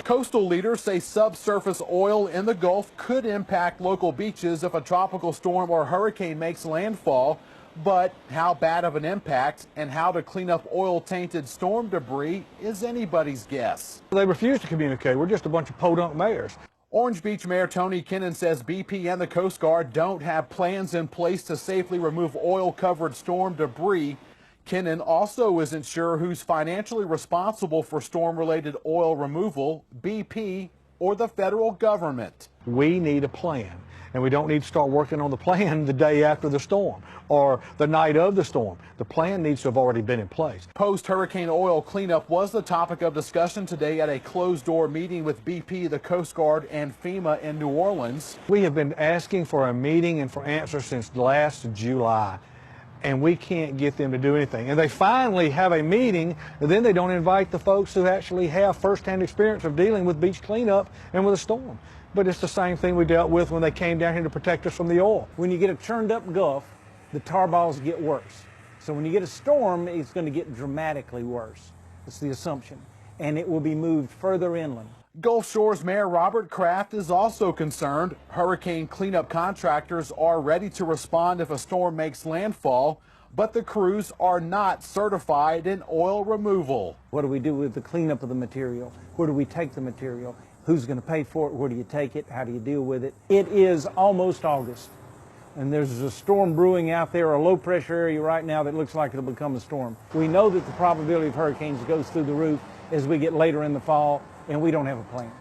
Coastal leaders say subsurface oil in the Gulf could impact local beaches if a tropical storm or hurricane makes landfall. But how bad of an impact and how to clean up oil-tainted storm debris is anybody's guess. They refuse to communicate. We're just a bunch of podunk mayors. Orange Beach Mayor Tony Kennan says BP and the Coast Guard don't have plans in place to safely remove oil-covered storm debris. Kennan also isn't sure who's financially responsible for storm-related oil removal, BP or the federal government. We need a plan, and we don't need to start working on the plan the day after the storm or the night of the storm. The plan needs to have already been in place. Post-hurricane oil cleanup was the topic of discussion today at a closed-door meeting with BP, the Coast Guard, and FEMA in New Orleans. We have been asking for a meeting and for answers since last July, and we can't get them to do anything. And they finally have a meeting, and then they don't invite the folks who actually have first-hand experience of dealing with beach cleanup and with a storm. But it's the same thing we dealt with when they came down here to protect us from the oil. When you get a churned up Gulf, the tar balls get worse. So when you get a storm, it's going to get dramatically worse. That's the assumption. And it will be moved further inland. Gulf Shores Mayor Robert Kraft is also concerned. Hurricane cleanup contractors are ready to respond if a storm makes landfall, but the crews are not certified in oil removal. What do we do with the cleanup of the material? Where do we take the material? Who's going to pay for it? Where do you take it? How do you deal with it? It is almost August, and there's a storm brewing out there, a low pressure area right now that looks like it'll become a storm. We know that the probability of hurricanes goes through the roof as we get later in the fall, and we don't have a plan.